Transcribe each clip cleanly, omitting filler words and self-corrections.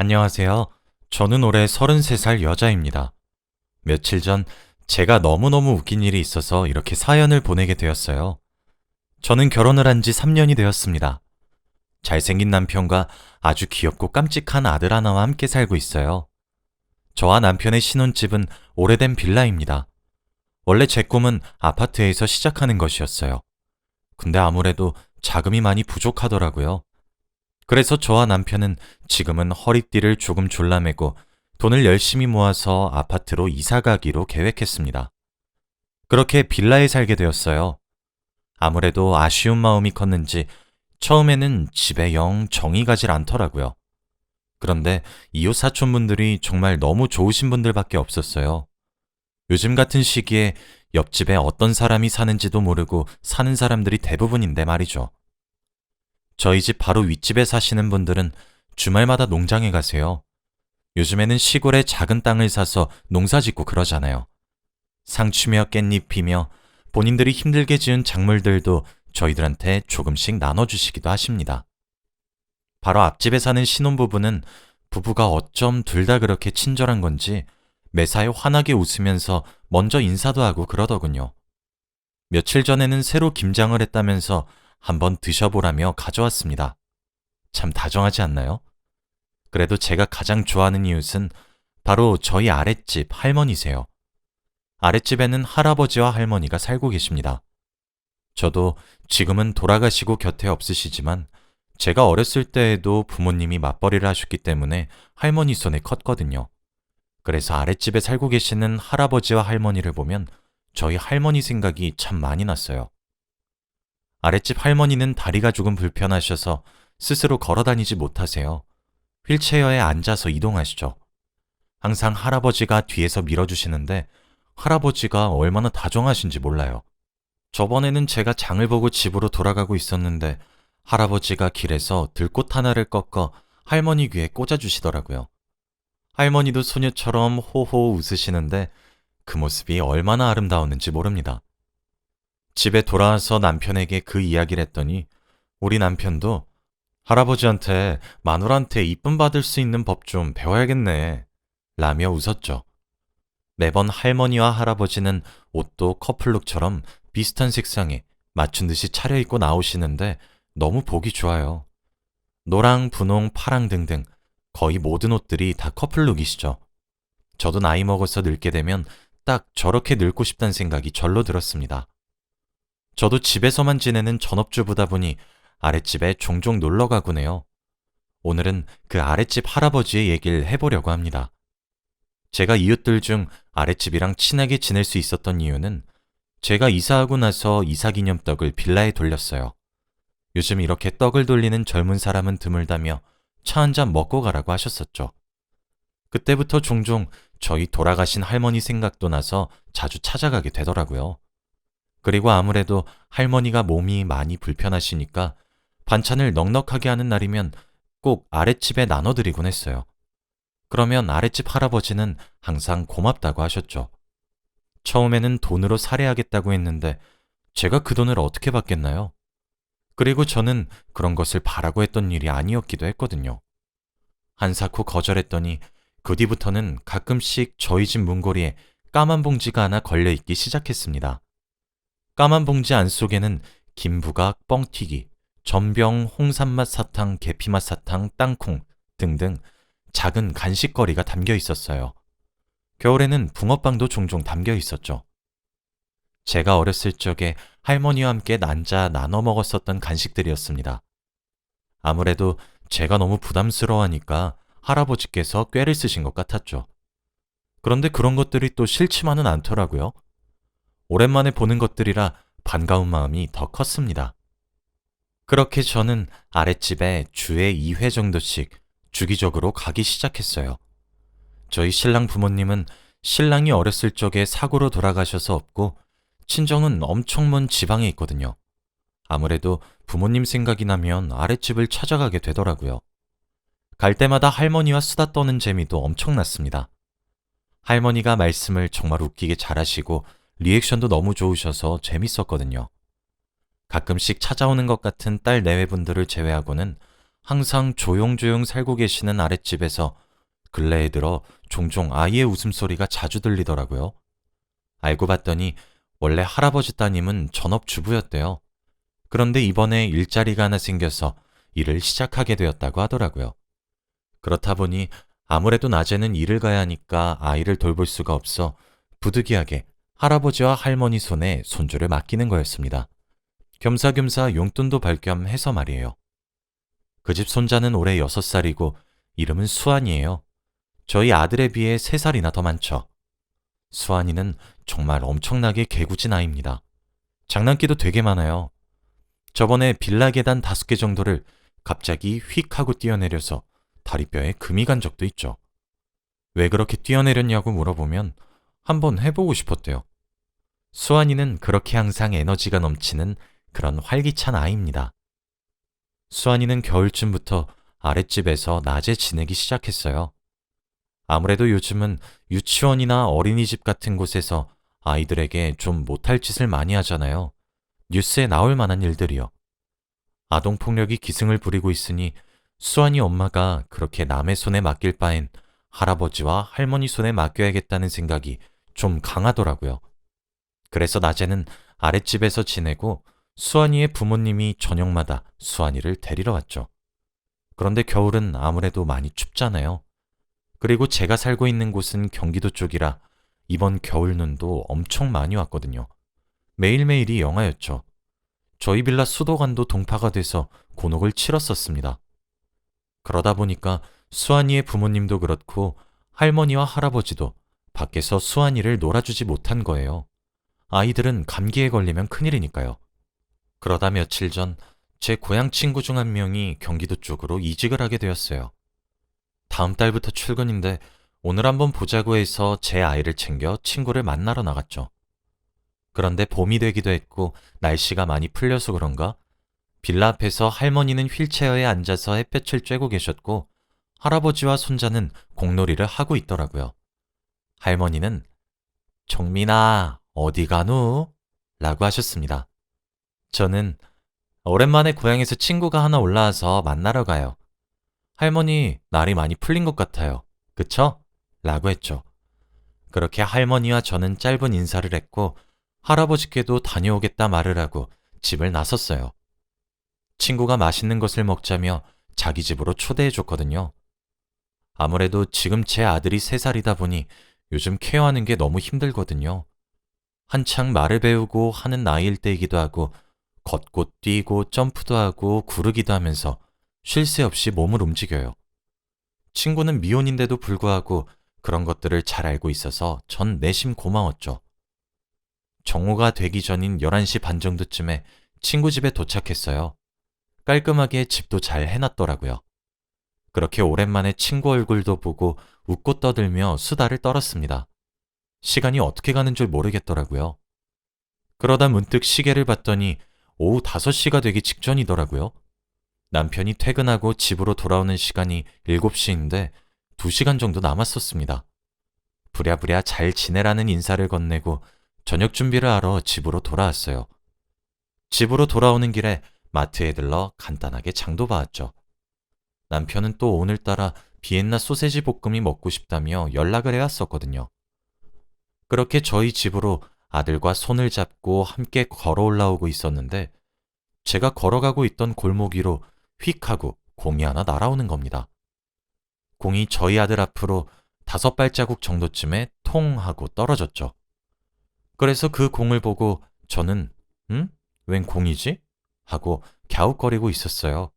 안녕하세요. 저는 올해 33살 여자입니다. 며칠 전 제가 너무너무 웃긴 일이 있어서 이렇게 사연을 보내게 되었어요. 저는 결혼을 한 지 3년이 되었습니다. 잘생긴 남편과 아주 귀엽고 깜찍한 아들 하나와 함께 살고 있어요. 저와 남편의 신혼집은 오래된 빌라입니다. 원래 제 꿈은 아파트에서 시작하는 것이었어요. 근데 아무래도 자금이 많이 부족하더라고요. 그래서 저와 남편은 지금은 허리띠를 조금 졸라매고 돈을 열심히 모아서 아파트로 이사 가기로 계획했습니다. 그렇게 빌라에 살게 되었어요. 아무래도 아쉬운 마음이 컸는지 처음에는 집에 영 정이 가질 않더라고요. 그런데 이웃 사촌분들이 정말 너무 좋으신 분들밖에 없었어요. 요즘 같은 시기에 옆집에 어떤 사람이 사는지도 모르고 사는 사람들이 대부분인데 말이죠. 저희 집 바로 윗집에 사시는 분들은 주말마다 농장에 가세요. 요즘에는 시골에 작은 땅을 사서 농사 짓고 그러잖아요. 상추며 깻잎이며 본인들이 힘들게 지은 작물들도 저희들한테 조금씩 나눠주시기도 하십니다. 바로 앞집에 사는 신혼부부는 부부가 어쩜 둘 다 그렇게 친절한 건지 매사에 환하게 웃으면서 먼저 인사도 하고 그러더군요. 며칠 전에는 새로 김장을 했다면서 한번 드셔보라며 가져왔습니다. 참 다정하지 않나요? 그래도 제가 가장 좋아하는 이웃은 바로 저희 아랫집 할머니세요. 아랫집에는 할아버지와 할머니가 살고 계십니다. 저도 지금은 돌아가시고 곁에 없으시지만 제가 어렸을 때에도 부모님이 맞벌이를 하셨기 때문에 할머니 손에 컸거든요. 그래서 아랫집에 살고 계시는 할아버지와 할머니를 보면 저희 할머니 생각이 참 많이 났어요. 아랫집 할머니는 다리가 조금 불편하셔서 스스로 걸어 다니지 못하세요. 휠체어에 앉아서 이동하시죠. 항상 할아버지가 뒤에서 밀어주시는데 할아버지가 얼마나 다정하신지 몰라요. 저번에는 제가 장을 보고 집으로 돌아가고 있었는데 할아버지가 길에서 들꽃 하나를 꺾어 할머니 귀에 꽂아주시더라고요. 할머니도 소녀처럼 호호 웃으시는데 그 모습이 얼마나 아름다웠는지 모릅니다. 집에 돌아와서 남편에게 그 이야기를 했더니 우리 남편도 할아버지한테 마누라한테 이쁨 받을 수 있는 법 좀 배워야겠네 라며 웃었죠. 매번 할머니와 할아버지는 옷도 커플룩처럼 비슷한 색상에 맞춘 듯이 차려입고 나오시는데 너무 보기 좋아요. 노랑, 분홍, 파랑 등등 거의 모든 옷들이 다 커플룩이시죠. 저도 나이 먹어서 늙게 되면 딱 저렇게 늙고 싶다는 생각이 절로 들었습니다. 저도 집에서만 지내는 전업주부다 보니 아랫집에 종종 놀러 가곤 해요. 오늘은 그 아랫집 할아버지의 얘기를 해보려고 합니다. 제가 이웃들 중 아랫집이랑 친하게 지낼 수 있었던 이유는 제가 이사하고 나서 이사기념떡을 빌라에 돌렸어요. 요즘 이렇게 떡을 돌리는 젊은 사람은 드물다며 차 한 잔 먹고 가라고 하셨었죠. 그때부터 종종 저희 돌아가신 할머니 생각도 나서 자주 찾아가게 되더라고요. 그리고 아무래도 할머니가 몸이 많이 불편하시니까 반찬을 넉넉하게 하는 날이면 꼭 아랫집에 나눠드리곤 했어요. 그러면 아랫집 할아버지는 항상 고맙다고 하셨죠. 처음에는 돈으로 살해하겠다고 했는데 제가 그 돈을 어떻게 받겠나요? 그리고 저는 그런 것을 바라고 했던 일이 아니었기도 했거든요. 한사코 거절했더니 그 뒤부터는 가끔씩 저희 집 문고리에 까만 봉지가 하나 걸려있기 시작했습니다. 까만 봉지 안 속에는 김부각, 뻥튀기, 전병, 홍삼맛 사탕, 계피맛 사탕, 땅콩 등등 작은 간식거리가 담겨 있었어요. 겨울에는 붕어빵도 종종 담겨 있었죠. 제가 어렸을 적에 할머니와 함께 앉아 나눠 먹었었던 간식들이었습니다. 아무래도 제가 너무 부담스러워하니까 할아버지께서 꾀를 쓰신 것 같았죠. 그런데 그런 것들이 또 싫지만은 않더라고요. 오랜만에 보는 것들이라 반가운 마음이 더 컸습니다. 그렇게 저는 아랫집에 주에 2회 정도씩 주기적으로 가기 시작했어요. 저희 신랑 부모님은 신랑이 어렸을 적에 사고로 돌아가셔서 없고 친정은 엄청 먼 지방에 있거든요. 아무래도 부모님 생각이 나면 아랫집을 찾아가게 되더라고요. 갈 때마다 할머니와 수다 떠는 재미도 엄청났습니다. 할머니가 말씀을 정말 웃기게 잘하시고 리액션도 너무 좋으셔서 재밌었거든요. 가끔씩 찾아오는 것 같은 딸 내외분들을 제외하고는 항상 조용조용 살고 계시는 아랫집에서 근래에 들어 종종 아이의 웃음소리가 자주 들리더라고요. 알고 봤더니 원래 할아버지 따님은 전업주부였대요. 그런데 이번에 일자리가 하나 생겨서 일을 시작하게 되었다고 하더라고요. 그렇다 보니 아무래도 낮에는 일을 가야 하니까 아이를 돌볼 수가 없어 부득이하게 할아버지와 할머니 손에 손주를 맡기는 거였습니다. 겸사겸사 용돈도 벌겸해서 말이에요. 그 집 손자는 올해 6살이고 이름은 수환이에요. 저희 아들에 비해 3살이나 더 많죠. 수환이는 정말 엄청나게 개구진 아이입니다. 장난기도 되게 많아요. 저번에 빌라 계단 5개 정도를 갑자기 휙 하고 뛰어내려서 다리뼈에 금이 간 적도 있죠. 왜 그렇게 뛰어내렸냐고 물어보면 한번 해보고 싶었대요. 수환이는 그렇게 항상 에너지가 넘치는 그런 활기찬 아이입니다. 수환이는 겨울쯤부터 아랫집에서 낮에 지내기 시작했어요. 아무래도 요즘은 유치원이나 어린이집 같은 곳에서 아이들에게 좀 못할 짓을 많이 하잖아요. 뉴스에 나올 만한 일들이요. 아동폭력이 기승을 부리고 있으니 수환이 엄마가 그렇게 남의 손에 맡길 바엔 할아버지와 할머니 손에 맡겨야겠다는 생각이 좀 강하더라고요. 그래서 낮에는 아랫집에서 지내고 수환이의 부모님이 저녁마다 수환이를 데리러 왔죠. 그런데 겨울은 아무래도 많이 춥잖아요. 그리고 제가 살고 있는 곳은 경기도 쪽이라 이번 겨울 눈도 엄청 많이 왔거든요. 매일매일이 영하였죠. 저희 빌라 수도관도 동파가 돼서 곤혹을 치렀었습니다. 그러다 보니까 수환이의 부모님도 그렇고 할머니와 할아버지도 밖에서 수환이를 놀아주지 못한 거예요. 아이들은 감기에 걸리면 큰일이니까요. 그러다 며칠 전 제 고향 친구 중 한 명이 경기도 쪽으로 이직을 하게 되었어요. 다음 달부터 출근인데 오늘 한번 보자고 해서 제 아이를 챙겨 친구를 만나러 나갔죠. 그런데 봄이 되기도 했고 날씨가 많이 풀려서 그런가 빌라 앞에서 할머니는 휠체어에 앉아서 햇볕을 쬐고 계셨고 할아버지와 손자는 공놀이를 하고 있더라고요. 할머니는 정민아 어디 가누? 라고 하셨습니다. 저는 오랜만에 고향에서 친구가 하나 올라와서 만나러 가요. 할머니 날이 많이 풀린 것 같아요. 그쵸? 라고 했죠. 그렇게 할머니와 저는 짧은 인사를 했고 할아버지께도 다녀오겠다 말을 하고 집을 나섰어요. 친구가 맛있는 것을 먹자며 자기 집으로 초대해 줬거든요. 아무래도 지금 제 아들이 3살이다 보니 요즘 케어하는 게 너무 힘들거든요. 한창 말을 배우고 하는 나이일 때이기도 하고 걷고 뛰고 점프도 하고 구르기도 하면서 쉴 새 없이 몸을 움직여요. 친구는 미혼인데도 불구하고 그런 것들을 잘 알고 있어서 전 내심 고마웠죠. 정오가 되기 전인 11시 반 정도쯤에 친구 집에 도착했어요. 깔끔하게 집도 잘 해놨더라고요. 그렇게 오랜만에 친구 얼굴도 보고 웃고 떠들며 수다를 떨었습니다. 시간이 어떻게 가는 줄 모르겠더라고요. 그러다 문득 시계를 봤더니 오후 5시가 되기 직전이더라고요. 남편이 퇴근하고 집으로 돌아오는 시간이 7시인데 2시간 정도 남았었습니다. 부랴부랴 잘 지내라는 인사를 건네고 저녁 준비를 하러 집으로 돌아왔어요. 집으로 돌아오는 길에 마트에 들러 간단하게 장도 봐왔죠. 남편은 또 오늘따라 비엔나 소세지 볶음이 먹고 싶다며 연락을 해왔었거든요. 그렇게 저희 집으로 아들과 손을 잡고 함께 걸어 올라오고 있었는데 제가 걸어가고 있던 골목 위로 휙 하고 공이 하나 날아오는 겁니다. 공이 저희 아들 앞으로 5발자국 정도쯤에 통 하고 떨어졌죠. 그래서 그 공을 보고 저는 웬 공이지? 하고 갸웃거리고 있었어요.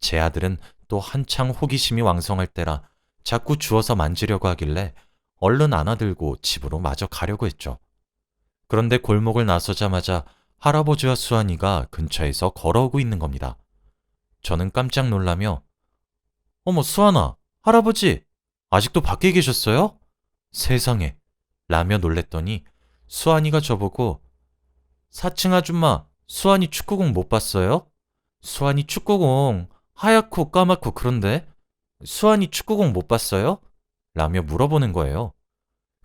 제 아들은 또 한창 호기심이 왕성할 때라 자꾸 주워서 만지려고 하길래 얼른 안아들고 집으로 마저 가려고 했죠. 그런데 골목을 나서자마자 할아버지와 수환이가 근처에서 걸어오고 있는 겁니다. 저는 깜짝 놀라며 어머 수환아, 할아버지 아직도 밖에 계셨어요? 세상에 라며 놀랬더니 수환이가 저보고 4층 아줌마 수환이 축구공 못 봤어요? 수환이 축구공 하얗고 까맣고 그런데 수환이 축구공 못 봤어요? 라며 물어보는 거예요.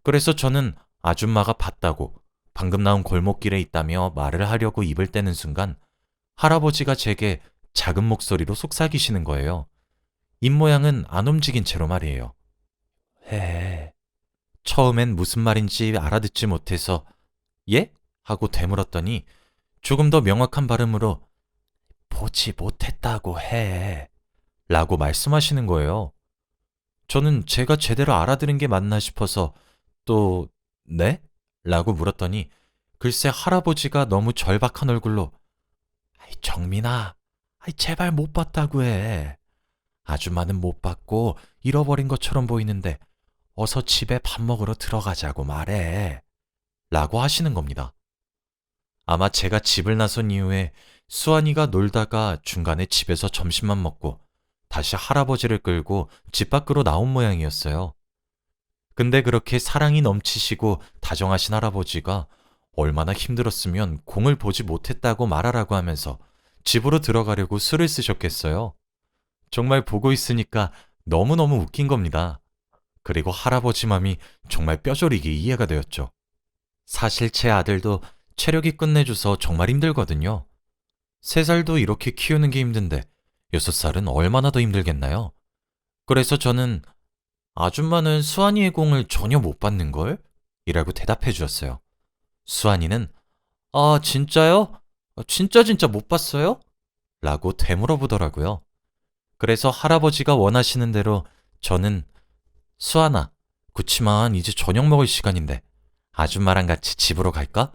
그래서 저는 아줌마가 봤다고 방금 나온 골목길에 있다며 말을 하려고 입을 떼는 순간 할아버지가 제게 작은 목소리로 속삭이시는 거예요. 입모양은 안 움직인 채로 말이에요. 해. 처음엔 무슨 말인지 알아듣지 못해서 예? 하고 되물었더니 조금 더 명확한 발음으로 보지 못했다고 해. 라고 말씀하시는 거예요. 저는 제가 제대로 알아들은 게 맞나 싶어서 또 네? 라고 물었더니 글쎄 할아버지가 너무 절박한 얼굴로 정민아, 제발 못 봤다고 해. 아줌마는 못 봤고 잃어버린 것처럼 보이는데 어서 집에 밥 먹으러 들어가자고 말해. 라고 하시는 겁니다. 아마 제가 집을 나선 이후에 수환이가 놀다가 중간에 집에서 점심만 먹고 다시 할아버지를 끌고 집 밖으로 나온 모양이었어요. 근데 그렇게 사랑이 넘치시고 다정하신 할아버지가 얼마나 힘들었으면 공을 보지 못했다고 말하라고 하면서 집으로 들어가려고 수를 쓰셨겠어요. 정말 보고 있으니까 너무너무 웃긴 겁니다. 그리고 할아버지 맘이 정말 뼈저리게 이해가 되었죠. 사실 제 아들도 체력이 끝내줘서 정말 힘들거든요. 3살도 이렇게 키우는 게 힘든데 6살은 얼마나 더 힘들겠나요? 그래서 저는 아줌마는 수환이의 공을 전혀 못 받는걸? 이라고 대답해 주었어요. 수환이는 아 진짜요? 진짜 못 봤어요? 라고 되물어보더라고요. 그래서 할아버지가 원하시는 대로 저는 수환아, 그치만 이제 저녁 먹을 시간인데 아줌마랑 같이 집으로 갈까?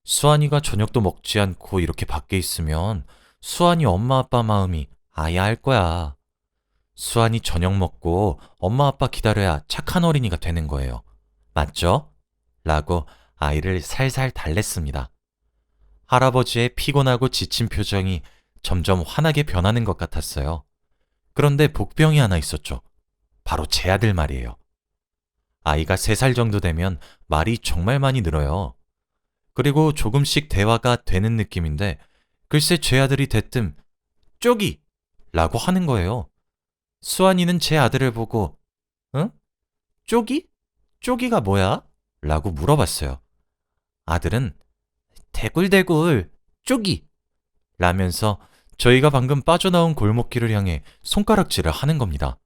수환이가 저녁도 먹지 않고 이렇게 밖에 있으면 수환이 엄마 아빠 마음이 아야할 거야. 수환이 저녁 먹고 엄마 아빠 기다려야 착한 어린이가 되는 거예요. 맞죠? 라고 아이를 살살 달랬습니다. 할아버지의 피곤하고 지친 표정이 점점 환하게 변하는 것 같았어요. 그런데 복병이 하나 있었죠. 바로 제 아들 말이에요. 아이가 3살 정도 되면 말이 정말 많이 늘어요. 그리고 조금씩 대화가 되는 느낌인데 글쎄 제 아들이 대뜸 쪼기! 라고 하는 거예요. 수환이는 제 아들을 보고 응? 쪼기? 쪼기가 뭐야? 라고 물어봤어요. 아들은 대굴대굴 쪼기! 라면서 저희가 방금 빠져나온 골목길을 향해 손가락질을 하는 겁니다.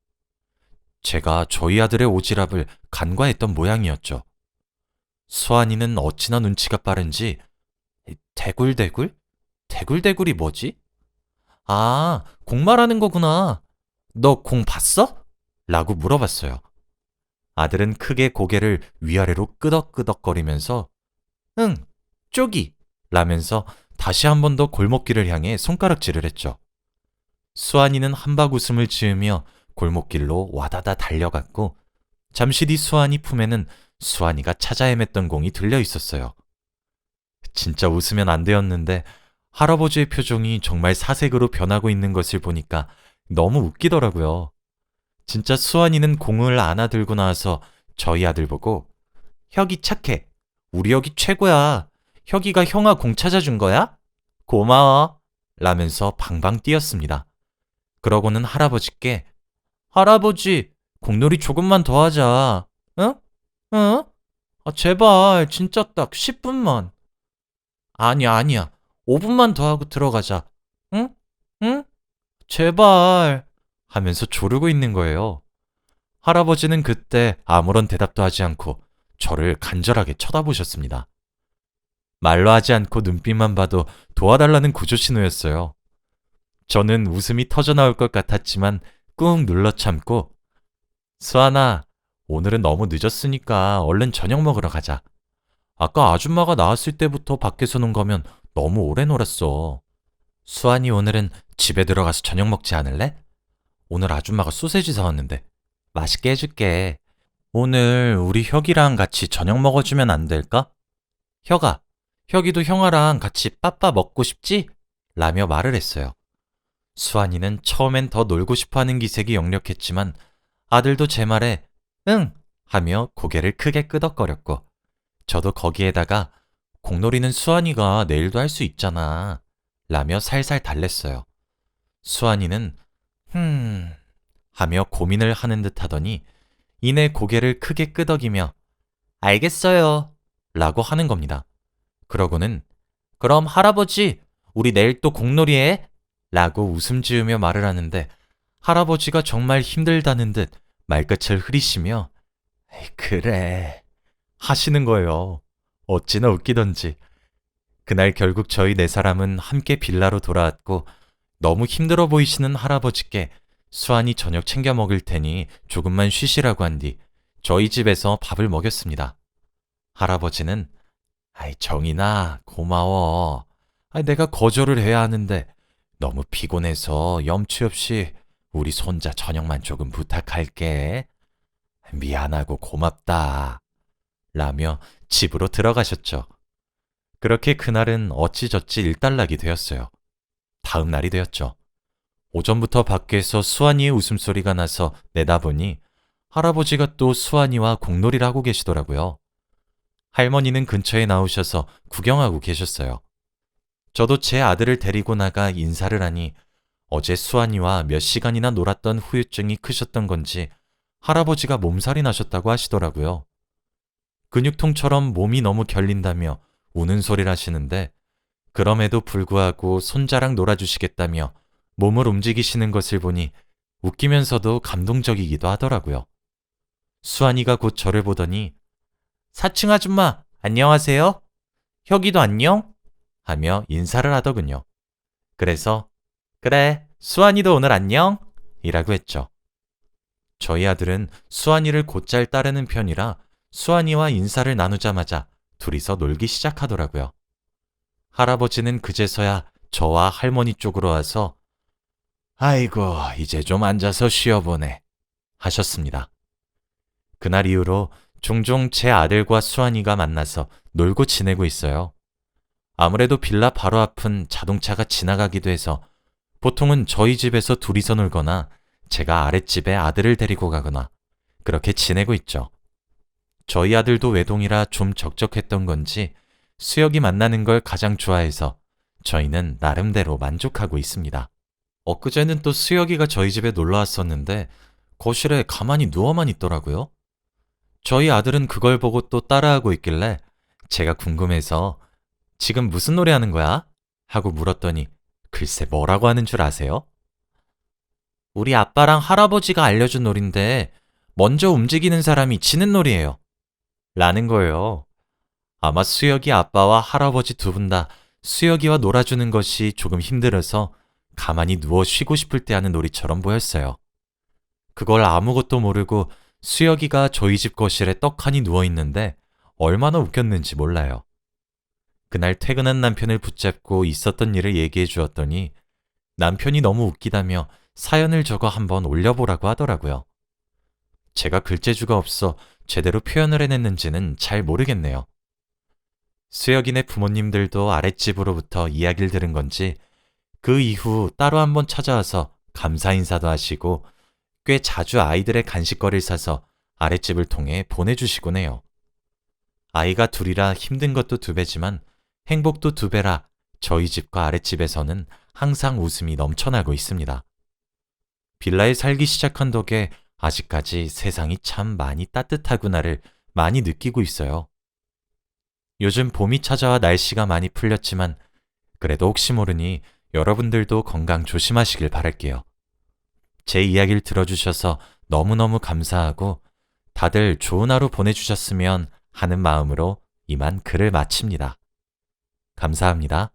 제가 저희 아들의 오지랖을 간과했던 모양이었죠. 수환이는 어찌나 눈치가 빠른지 대굴대굴? 대굴대굴이 뭐지? 아, 공 말하는 거구나. 너 공 봤어? 라고 물어봤어요. 아들은 크게 고개를 위아래로 끄덕끄덕거리면서 응, 쪼기! 라면서 다시 한 번 더 골목길을 향해 손가락질을 했죠. 수환이는 한박 웃음을 지으며 골목길로 와다다 달려갔고 잠시 뒤 수환이 품에는 수환이가 찾아 헤맸던 공이 들려 있었어요. 진짜 웃으면 안 되었는데 할아버지의 표정이 정말 사색으로 변하고 있는 것을 보니까 너무 웃기더라고요. 진짜 수환이는 공을 안아들고 나와서 저희 아들 보고 혁이 착해. 우리 혁이 최고야. 혁이가 형아 공 찾아준 거야? 고마워. 라면서 방방 뛰었습니다. 그러고는 할아버지께 할아버지, 공놀이 조금만 더 하자. 응? 응? 제발, 진짜 딱 10분만. 아니야. 5분만 더 하고 들어가자. 응? 응? 제발. 하면서 조르고 있는 거예요. 할아버지는 그때 아무런 대답도 하지 않고 저를 간절하게 쳐다보셨습니다. 말로 하지 않고 눈빛만 봐도 도와달라는 구조 신호였어요. 저는 웃음이 터져나올 것 같았지만 꾹 눌러 참고 수아나, 오늘은 너무 늦었으니까 얼른 저녁 먹으러 가자. 아까 아줌마가 나왔을 때부터 밖에서 논 거면 너무 오래 놀았어. 수환이 오늘은 집에 들어가서 저녁 먹지 않을래? 오늘 아줌마가 소세지 사왔는데 맛있게 해줄게. 오늘 우리 혁이랑 같이 저녁 먹어주면 안 될까? 혁아, 혁이도 형아랑 같이 빠빠 먹고 싶지? 라며 말을 했어요. 수환이는 처음엔 더 놀고 싶어하는 기색이 역력했지만 아들도 제 말에 응! 하며 고개를 크게 끄덕거렸고 저도 거기에다가 공놀이는 수환이가 내일도 할 수 있잖아 라며 살살 달랬어요. 수환이는 하며 고민을 하는 듯 하더니 이내 고개를 크게 끄덕이며 알겠어요 라고 하는 겁니다. 그러고는 그럼 할아버지 우리 내일 또 공놀이 해? 라고 웃음 지으며 말을 하는데 할아버지가 정말 힘들다는 듯 말끝을 흐리시며 "에이, 그래 하시는 거예요. 어찌나 웃기던지. 그날 결국 저희 네 사람은 함께 빌라로 돌아왔고 너무 힘들어 보이시는 할아버지께 수완이 저녁 챙겨 먹을 테니 조금만 쉬시라고 한 뒤 저희 집에서 밥을 먹였습니다. 할아버지는 "아이, 정인아, 고마워. 내가 거절을 해야 하는데 너무 피곤해서 염치 없이 우리 손자 저녁만 조금 부탁할게. 미안하고 고맙다." 라며 집으로 들어가셨죠. 그렇게 그날은 어찌저찌 일단락이 되었어요. 다음 날이 되었죠. 오전부터 밖에서 수환이의 웃음소리가 나서 내다보니 할아버지가 또 수환이와 공놀이를 하고 계시더라고요. 할머니는 근처에 나오셔서 구경하고 계셨어요. 저도 제 아들을 데리고 나가 인사를 하니 어제 수환이와 몇 시간이나 놀았던 후유증이 크셨던 건지 할아버지가 몸살이 나셨다고 하시더라고요. 근육통처럼 몸이 너무 결린다며 우는 소리를 하시는데 그럼에도 불구하고 손자랑 놀아주시겠다며 몸을 움직이시는 것을 보니 웃기면서도 감동적이기도 하더라고요. 수환이가 곧 저를 보더니 "사층 아줌마, 안녕하세요. 혁이도 안녕?" 하며 인사를 하더군요. 그래서 "그래, 수환이도 오늘 안녕?" 이라고 했죠. 저희 아들은 수환이를 곧잘 따르는 편이라 수환이와 인사를 나누자마자 둘이서 놀기 시작하더라고요. 할아버지는 그제서야 저와 할머니 쪽으로 와서 "아이고, 이제 좀 앉아서 쉬어보네" 하셨습니다. 그날 이후로 종종 제 아들과 수환이가 만나서 놀고 지내고 있어요. 아무래도 빌라 바로 앞은 자동차가 지나가기도 해서 보통은 저희 집에서 둘이서 놀거나 제가 아랫집에 아들을 데리고 가거나 그렇게 지내고 있죠. 저희 아들도 외동이라 좀 적적했던 건지 수혁이 만나는 걸 가장 좋아해서 저희는 나름대로 만족하고 있습니다. 엊그제는 또 수혁이가 저희 집에 놀러 왔었는데 거실에 가만히 누워만 있더라고요. 저희 아들은 그걸 보고 또 따라하고 있길래 제가 궁금해서 "지금 무슨 노래 하는 거야?" 하고 물었더니 글쎄 뭐라고 하는 줄 아세요? "우리 아빠랑 할아버지가 알려준 놀인데 먼저 움직이는 사람이 지는 놀이에요." 라는 거예요. 아마 수혁이 아빠와 할아버지 두 분 다 수혁이와 놀아주는 것이 조금 힘들어서 가만히 누워 쉬고 싶을 때 하는 놀이처럼 보였어요. 그걸 아무것도 모르고 수혁이가 저희 집 거실에 떡하니 누워있는데 얼마나 웃겼는지 몰라요. 그날 퇴근한 남편을 붙잡고 있었던 일을 얘기해 주었더니 남편이 너무 웃기다며 사연을 적어 한번 올려보라고 하더라고요. 제가 글재주가 없어 제대로 표현을 해냈는지는 잘 모르겠네요. 수혁이네 부모님들도 아랫집으로부터 이야기를 들은 건지 그 이후 따로 한번 찾아와서 감사 인사도 하시고 꽤 자주 아이들의 간식거리를 사서 아랫집을 통해 보내주시곤 해요. 아이가 둘이라 힘든 것도 두 배지만 행복도 두 배라 저희 집과 아랫집에서는 항상 웃음이 넘쳐나고 있습니다. 빌라에 살기 시작한 덕에 아직까지 세상이 참 많이 따뜻하구나를 많이 느끼고 있어요. 요즘 봄이 찾아와 날씨가 많이 풀렸지만 그래도 혹시 모르니 여러분들도 건강 조심하시길 바랄게요. 제 이야기를 들어주셔서 너무너무 감사하고 다들 좋은 하루 보내주셨으면 하는 마음으로 이만 글을 마칩니다. 감사합니다.